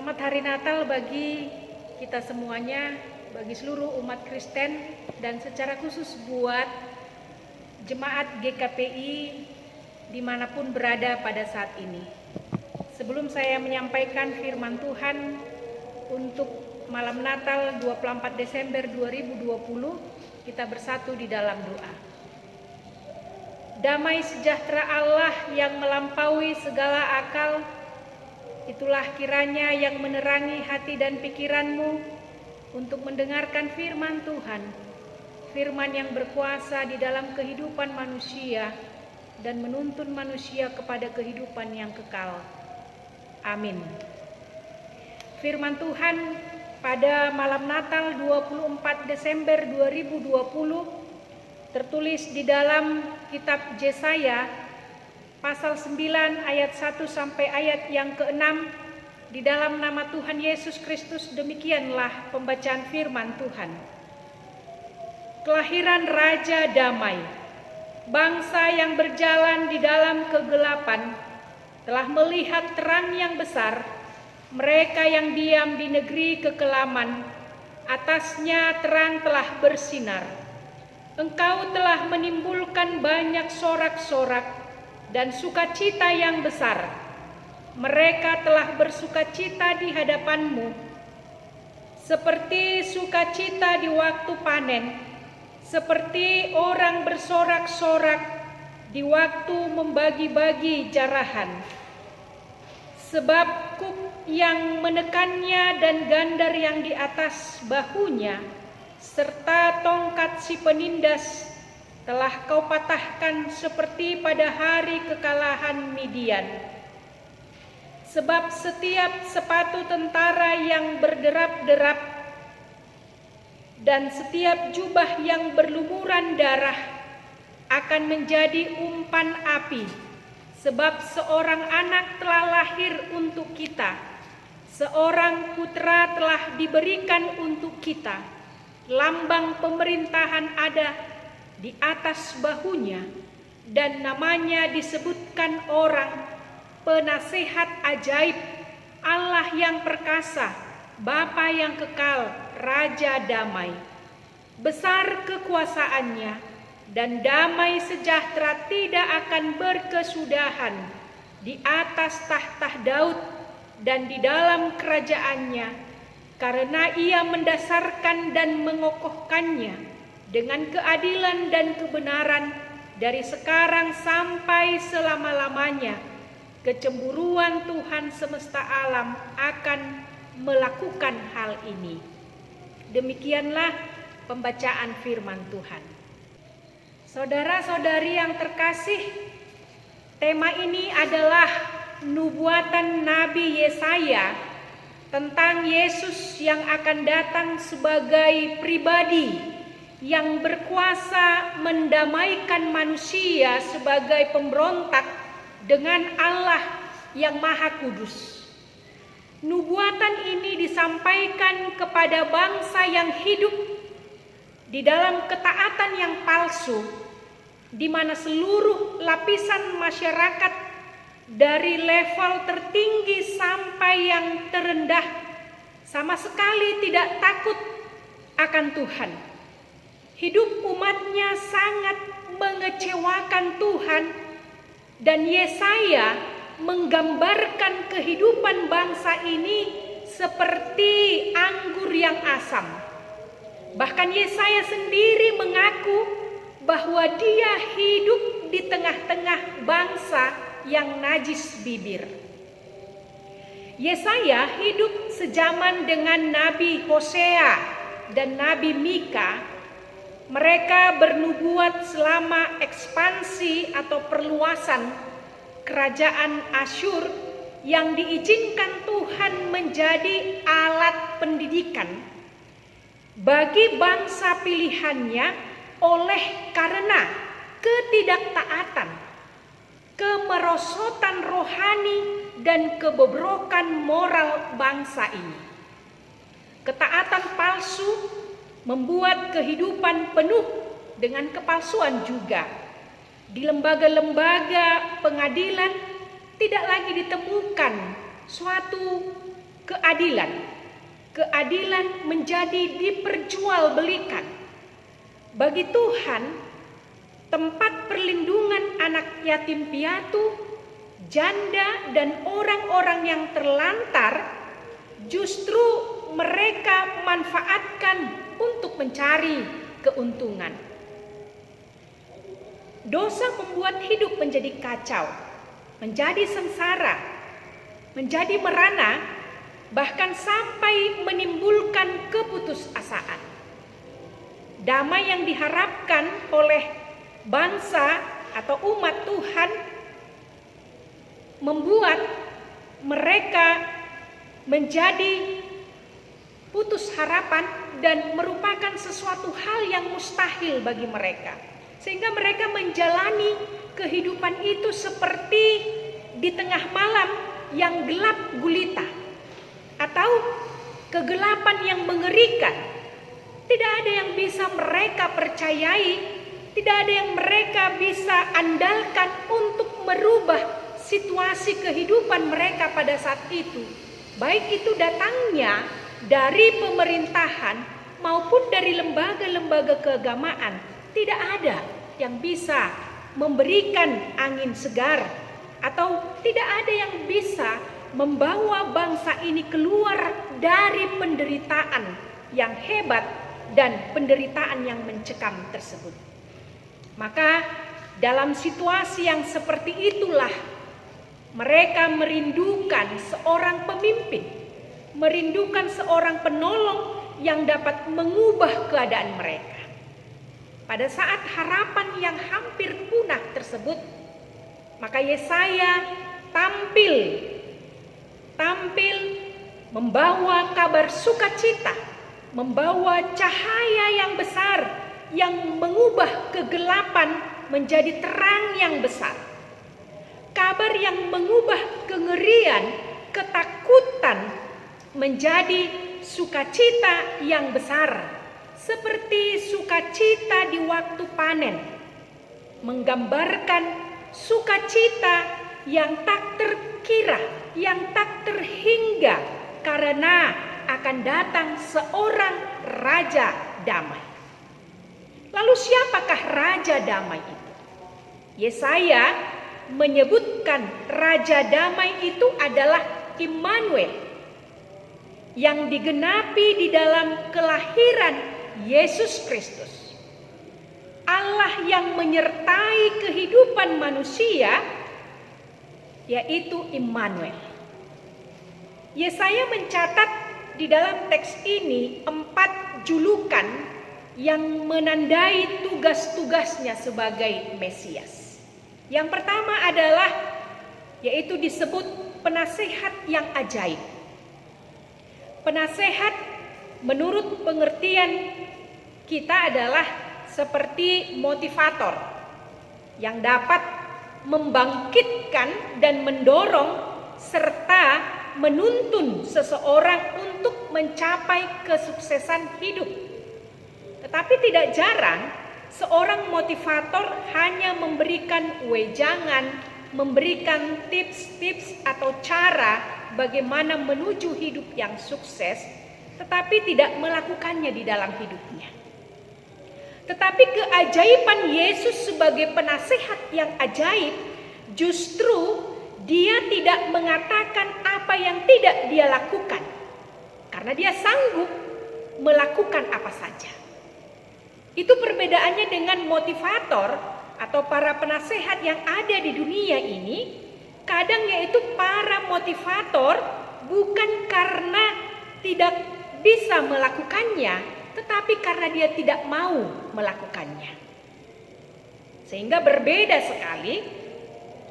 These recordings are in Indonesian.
Selamat Hari Natal bagi kita semuanya, bagi seluruh umat Kristen, dan secara khusus buat jemaat GKPI dimanapun berada pada saat ini. Sebelum saya menyampaikan firman Tuhan untuk malam Natal 24 Desember 2020, kita bersatu di dalam doa. Damai sejahtera Allah yang melampaui segala akal, itulah kiranya yang menerangi hati dan pikiranmu untuk mendengarkan firman Tuhan, firman yang berkuasa di dalam kehidupan manusia dan menuntun manusia kepada kehidupan yang kekal. Amin. Firman Tuhan pada malam Natal 24 Desember 2020 tertulis di dalam kitab Yesaya pasal 9 ayat 1 sampai ayat yang ke-6. Di dalam nama Tuhan Yesus Kristus demikianlah pembacaan firman Tuhan. Kelahiran Raja Damai, bangsa yang berjalan di dalam kegelapan telah melihat terang yang besar. Mereka yang diam di negeri kekelaman, atasnya terang telah bersinar. Engkau telah menimbulkan banyak sorak-sorak dan sukacita yang besar. Mereka telah bersukacita di hadapanmu, seperti sukacita di waktu panen, seperti orang bersorak-sorak di waktu membagi-bagi jarahan. Sebab kuk yang menekannya dan gandar yang di atas bahunya, serta tongkat si penindas telah kau patahkan seperti pada hari kekalahan Midian. Sebab setiap sepatu tentara yang berderap-derap dan setiap jubah yang berlumuran darah akan menjadi umpan api. Sebab seorang anak telah lahir untuk kita, seorang putra telah diberikan untuk kita. Lambang pemerintahan ada di atas bahunya, dan namanya disebutkan orang Penasehat Ajaib, Allah yang perkasa, Bapa yang kekal, Raja Damai. Besar kekuasaannya, dan damai sejahtera tidak akan berkesudahan di atas tahta Daud dan di dalam kerajaannya, karena ia mendasarkan dan mengokohkannya dengan keadilan dan kebenaran dari sekarang sampai selama-lamanya. Kecemburuan Tuhan semesta alam akan melakukan hal ini. Demikianlah pembacaan firman Tuhan. Saudara-saudari yang terkasih, tema ini adalah nubuatan Nabi Yesaya tentang Yesus yang akan datang sebagai pribadi yang berkuasa mendamaikan manusia sebagai pemberontak dengan Allah yang Maha Kudus. Nubuatan ini disampaikan kepada bangsa yang hidup di dalam ketaatan yang palsu, di mana seluruh lapisan masyarakat dari level tertinggi sampai yang terendah sama sekali tidak takut akan Tuhan. Hidup umatnya sangat mengecewakan Tuhan, dan Yesaya menggambarkan kehidupan bangsa ini seperti anggur yang asam. Bahkan Yesaya sendiri mengaku bahwa dia hidup di tengah-tengah bangsa yang najis bibir. Yesaya hidup sejaman dengan Nabi Hosea dan Nabi Mika. Mereka bernubuat selama ekspansi atau perluasan kerajaan Asyur yang diizinkan Tuhan menjadi alat pendidikan bagi bangsa pilihannya oleh karena ketidaktaatan, kemerosotan rohani, dan kebobrokan moral bangsa ini. Ketaatan palsu membuat kehidupan penuh dengan kepalsuan juga. Di lembaga-lembaga pengadilan tidak lagi ditemukan suatu keadilan. Keadilan menjadi diperjualbelikan. Bagi Tuhan, tempat perlindungan anak yatim piatu, janda, dan orang-orang yang terlantar justru mereka manfaatkan untuk mencari keuntungan. Dosa membuat hidup menjadi kacau, menjadi sengsara, menjadi merana, bahkan sampai menimbulkan keputusasaan. Damai yang diharapkan oleh bangsa atau umat Tuhan membuat mereka menjadi putus harapan dan merupakan sesuatu hal yang mustahil bagi mereka. Sehingga mereka menjalani kehidupan itu seperti di tengah malam yang gelap gulita atau kegelapan yang mengerikan. Tidak ada yang bisa mereka percayai, tidak ada yang mereka bisa andalkan untuk merubah situasi kehidupan mereka pada saat itu. Baik itu datangnya dari pemerintahan maupun dari lembaga-lembaga keagamaan, tidak ada yang bisa memberikan angin segar atau tidak ada yang bisa membawa bangsa ini keluar dari penderitaan yang hebat dan penderitaan yang mencekam tersebut. Maka dalam situasi yang seperti itulah mereka merindukan seorang pemimpin, merindukan seorang penolong yang dapat mengubah keadaan mereka. Pada saat harapan yang hampir punah tersebut, maka Yesaya tampil membawa kabar sukacita, membawa cahaya yang besar yang mengubah kegelapan menjadi terang yang besar. Kabar yang mengubah kengerian, ketakutan menjadi sukacita yang besar. Seperti sukacita di waktu panen, menggambarkan sukacita yang tak terkira, yang tak terhingga, karena akan datang seorang Raja Damai. Lalu siapakah Raja Damai itu? Yesaya menyebutkan Raja Damai itu adalah Immanuel, yang digenapi di dalam kelahiran Yesus Kristus. Allah yang menyertai kehidupan manusia, yaitu Immanuel. Yesaya mencatat di dalam teks ini 4 julukan yang menandai tugas-tugasnya sebagai Mesias. Yang pertama adalah yaitu disebut penasehat yang ajaib. Penasehat menurut pengertian kita adalah seperti motivator yang dapat membangkitkan dan mendorong serta menuntun seseorang untuk mencapai kesuksesan hidup. Tetapi tidak jarang seorang motivator hanya memberikan wejangan, memberikan tips-tips atau cara bagaimana menuju hidup yang sukses, tetapi tidak melakukannya di dalam hidupnya. Tetapi keajaiban Yesus sebagai penasehat yang ajaib, justru dia tidak mengatakan apa yang tidak dia lakukan, karena dia sanggup melakukan apa saja. Itu perbedaannya dengan motivator atau para penasehat yang ada di dunia ini. Kadang yaitu para motivator bukan karena tidak bisa melakukannya, tetapi karena dia tidak mau melakukannya. Sehingga berbeda sekali,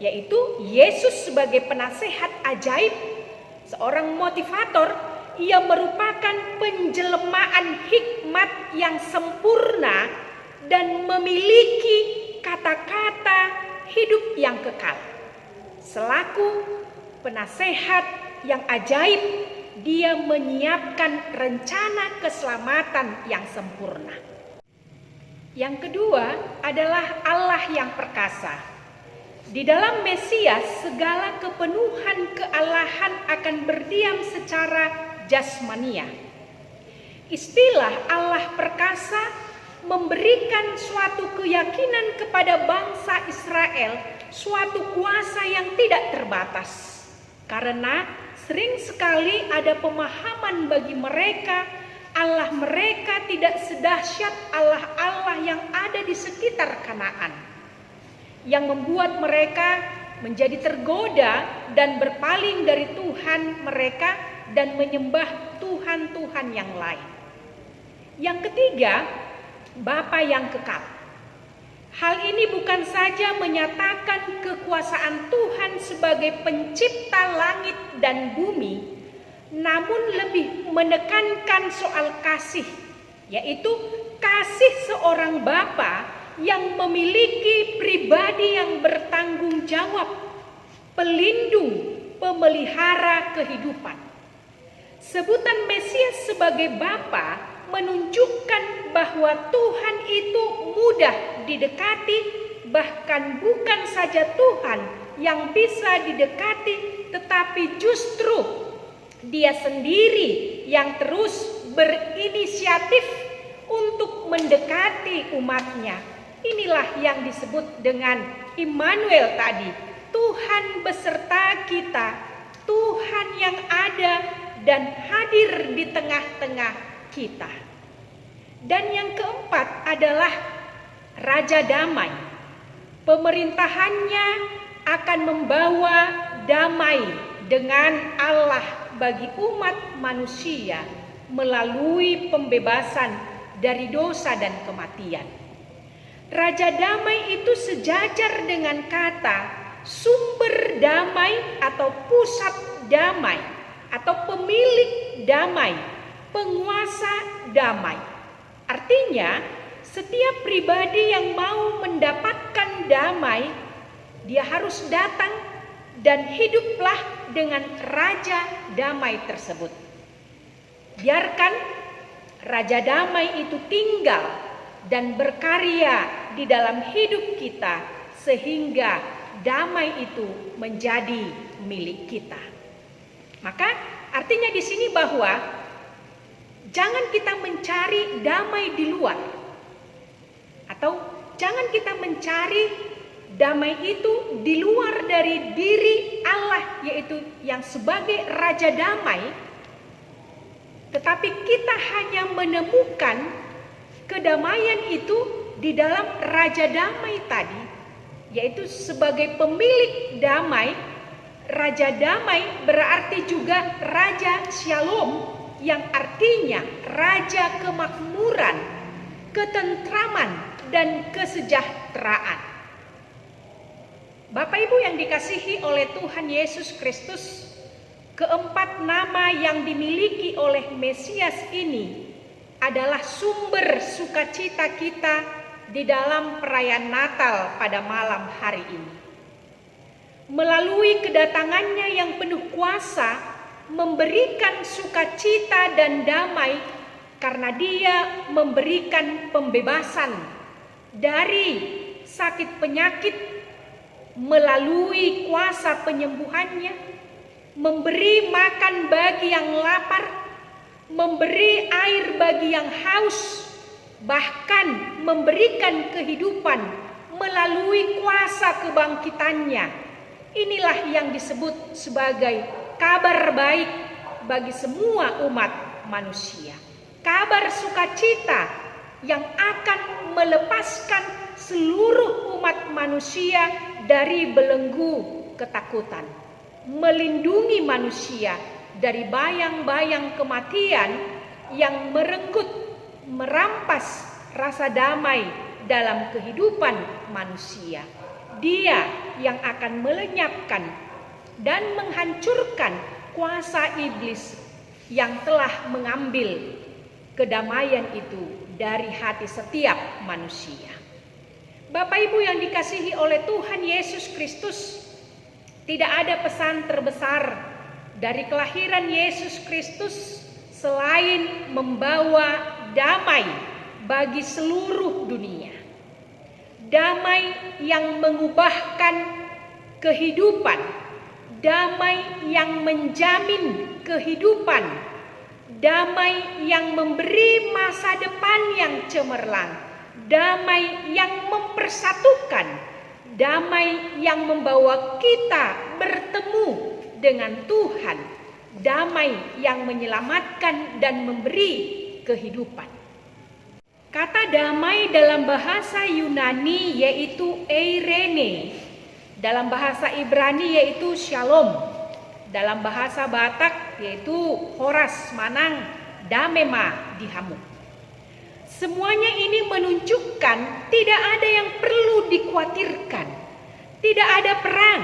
yaitu Yesus sebagai penasehat ajaib, seorang motivator, ia merupakan penjelemaan hikmat yang sempurna dan memiliki kata-kata hidup yang kekal. Selaku penasehat yang ajaib, dia menyiapkan rencana keselamatan yang sempurna. Yang kedua adalah Allah yang perkasa. Di dalam Mesias, segala kepenuhan kealahan akan berdiam secara jasmania. Istilah Allah perkasa memberikan suatu keyakinan kepada bangsa Israel, suatu kuasa yang tidak terbatas. Karena sering sekali ada pemahaman bagi mereka, Allah mereka tidak sedahsyat Allah-Allah yang ada di sekitar Kanaan, yang membuat mereka menjadi tergoda dan berpaling dari Tuhan mereka dan menyembah Tuhan-Tuhan yang lain. Yang ketiga, Bapa yang kekal. Hal ini bukan saja menyatakan kekuasaan Tuhan sebagai pencipta langit dan bumi, namun lebih menekankan soal kasih, yaitu kasih seorang Bapa yang memiliki pribadi yang bertanggung jawab, pelindung, pemelihara kehidupan. Sebutan Mesias sebagai Bapa menunjukkan bahwa Tuhan itu mudah didekati, bahkan bukan saja Tuhan yang bisa didekati, tetapi justru Dia sendiri yang terus berinisiatif untuk mendekati umatnya. Inilah yang disebut dengan Immanuel tadi, Tuhan beserta kita, Tuhan yang ada dan hadir di tengah-tengah kita. Dan yang keempat adalah Raja Damai. Pemerintahannya akan membawa damai dengan Allah bagi umat manusia melalui pembebasan dari dosa dan kematian. Raja Damai itu sejajar dengan kata sumber damai atau pusat damai atau pemilik damai, penguasa damai. Artinya, setiap pribadi yang mau mendapatkan damai, dia harus datang dan hiduplah dengan Raja Damai tersebut. Biarkan Raja Damai itu tinggal dan berkarya di dalam hidup kita sehingga damai itu menjadi milik kita. Maka artinya di sini bahwa jangan kita mencari damai di luar, atau jangan kita mencari damai itu di luar dari diri Allah, yaitu yang sebagai Raja Damai, tetapi kita hanya menemukan kedamaian itu di dalam Raja Damai tadi, yaitu sebagai pemilik damai. Raja Damai berarti juga Raja Shalom, yang artinya Raja kemakmuran, ketentraman, dan kesejahteraan. Bapak Ibu yang dikasihi oleh Tuhan Yesus Kristus, keempat nama yang dimiliki oleh Mesias ini adalah sumber sukacita kita di dalam perayaan Natal pada malam hari ini. Melalui kedatangannya yang penuh kuasa, memberikan sukacita dan damai karena Dia memberikan pembebasan dari sakit penyakit melalui kuasa penyembuhannya, memberi makan bagi yang lapar, memberi air bagi yang haus, bahkan memberikan kehidupan melalui kuasa kebangkitannya. Inilah yang disebut sebagai kabar baik bagi semua umat manusia. Kabar sukacita yang akan melepaskan seluruh umat manusia dari belenggu ketakutan, melindungi manusia dari bayang-bayang kematian yang merenggut, merampas rasa damai dalam kehidupan manusia. Dia yang akan melenyapkan dan menghancurkan kuasa iblis yang telah mengambil kedamaian itu dari hati setiap manusia. Bapak Ibu yang dikasihi oleh Tuhan Yesus Kristus, tidak ada pesan terbesar dari kelahiran Yesus Kristus selain membawa damai bagi seluruh dunia. Damai yang mengubahkan kehidupan, damai yang menjamin kehidupan, damai yang memberi masa depan yang cemerlang, damai yang mempersatukan, damai yang membawa kita bertemu dengan Tuhan, damai yang menyelamatkan dan memberi kehidupan. Kata damai dalam bahasa Yunani yaitu eirene, dalam bahasa Ibrani yaitu shalom, dalam bahasa Batak yaitu horas manang damema dihamu. Semuanya ini menunjukkan tidak ada yang perlu dikhawatirkan, tidak ada perang,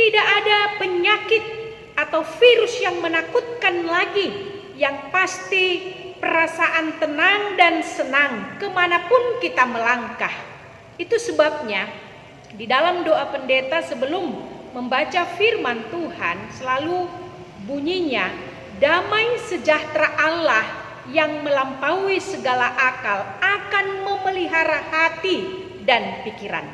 tidak ada penyakit atau virus yang menakutkan lagi. Yang pasti perasaan tenang dan senang kemanapun kita melangkah. Itu sebabnya di dalam doa pendeta sebelum membaca firman Tuhan selalu bunyinya, damai sejahtera Allah yang melampaui segala akal akan memelihara hati dan pikiran.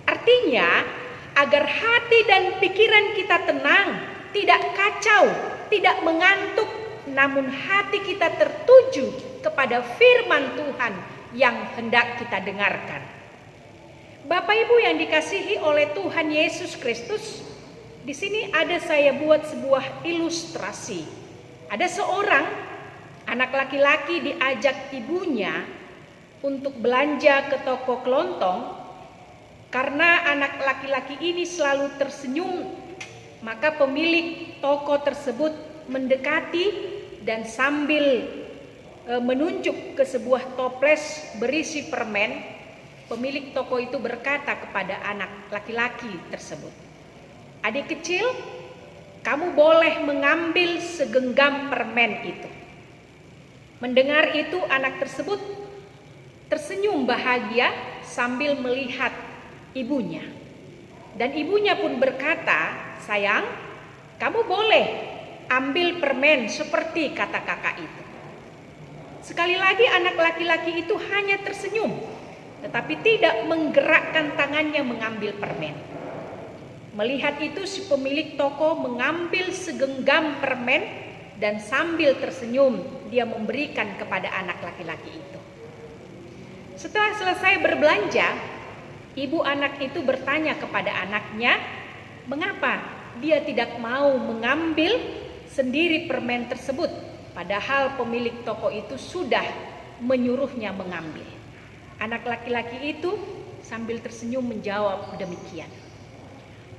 Artinya agar hati dan pikiran kita tenang, tidak kacau, tidak mengantuk, namun hati kita tertuju kepada firman Tuhan yang hendak kita dengarkan. Bapak Ibu yang dikasihi oleh Tuhan Yesus Kristus, di sini ada saya buat sebuah ilustrasi. Ada seorang anak laki-laki diajak ibunya untuk belanja ke toko kelontong. Karena anak laki-laki ini selalu tersenyum, maka pemilik toko tersebut mendekati dan sambil menunjuk ke sebuah toples berisi permen, pemilik toko itu berkata kepada anak laki-laki tersebut, "Adik kecil, kamu boleh mengambil segenggam permen itu." Mendengar itu anak tersebut tersenyum bahagia sambil melihat ibunya. Dan ibunya pun berkata, "Sayang, kamu boleh ambil permen seperti kata kakak itu." Sekali lagi anak laki-laki itu hanya tersenyum, tetapi tidak menggerakkan tangannya mengambil permen. Melihat itu si pemilik toko mengambil segenggam permen dan sambil tersenyum dia memberikan kepada anak laki-laki itu. Setelah selesai berbelanja, ibu anak itu bertanya kepada anaknya, mengapa dia tidak mau mengambil sendiri permen tersebut, padahal pemilik toko itu sudah menyuruhnya mengambil. Anak laki-laki itu sambil tersenyum menjawab demikian,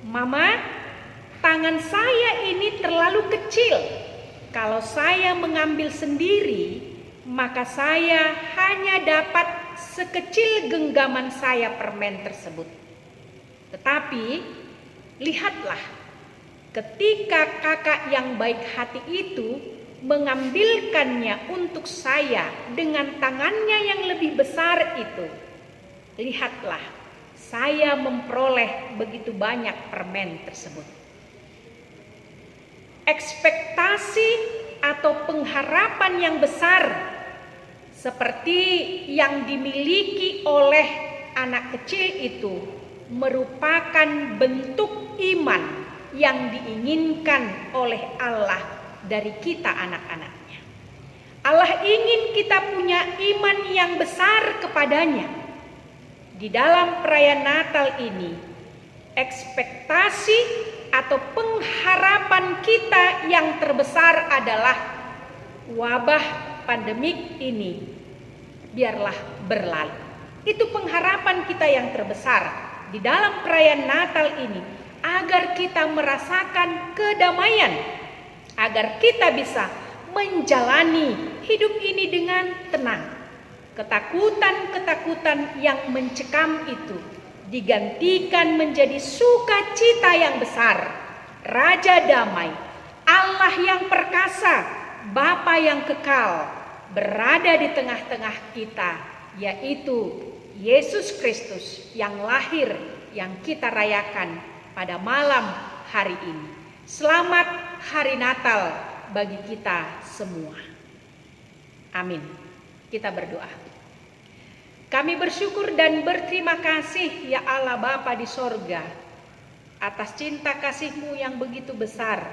"Mama, tangan saya ini terlalu kecil. Kalau saya mengambil sendiri, maka saya hanya dapat sekecil genggaman saya permen tersebut. Tetapi lihatlah, ketika kakak yang baik hati itu mengambilkannya untuk saya dengan tangannya yang lebih besar itu, lihatlah, saya memperoleh begitu banyak permen tersebut." Ekspektasi atau pengharapan yang besar seperti yang dimiliki oleh anak kecil itu merupakan bentuk iman yang diinginkan oleh Allah dari kita anak-anaknya. Allah ingin kita punya iman yang besar kepadanya. Di dalam perayaan Natal ini, ekspektasi atau pengharapan kita yang terbesar adalah wabah pandemik ini biarlah berlalu. Itu pengharapan kita yang terbesar di dalam perayaan Natal ini, agar kita merasakan kedamaian, agar kita bisa menjalani hidup ini dengan tenang. Ketakutan-ketakutan yang mencekam itu digantikan menjadi sukacita yang besar. Raja damai, Allah yang perkasa, Bapa yang kekal berada di tengah-tengah kita, yaitu Yesus Kristus yang lahir, yang kita rayakan pada malam hari ini. Selamat Hari Natal bagi kita semua. Amin. Kita berdoa. Kami bersyukur dan berterima kasih ya Allah Bapa di sorga. atas cinta kasih-Mu yang begitu besar,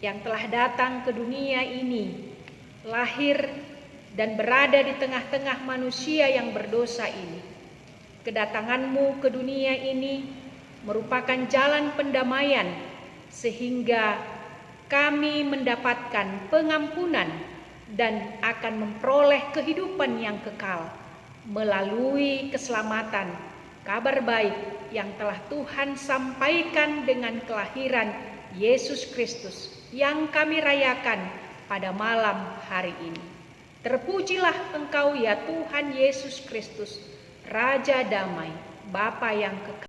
yang telah datang ke dunia ini, lahir dan berada di tengah-tengah manusia yang berdosa ini. Kedatangan-Mu ke dunia ini merupakan jalan pendamaian, sehingga kami mendapatkan pengampunan dan akan memperoleh kehidupan yang kekal melalui keselamatan, kabar baik yang telah Tuhan sampaikan dengan kelahiran Yesus Kristus yang kami rayakan pada malam hari ini. Terpujilah Engkau ya Tuhan Yesus Kristus, Raja damai, Bapa yang kekal.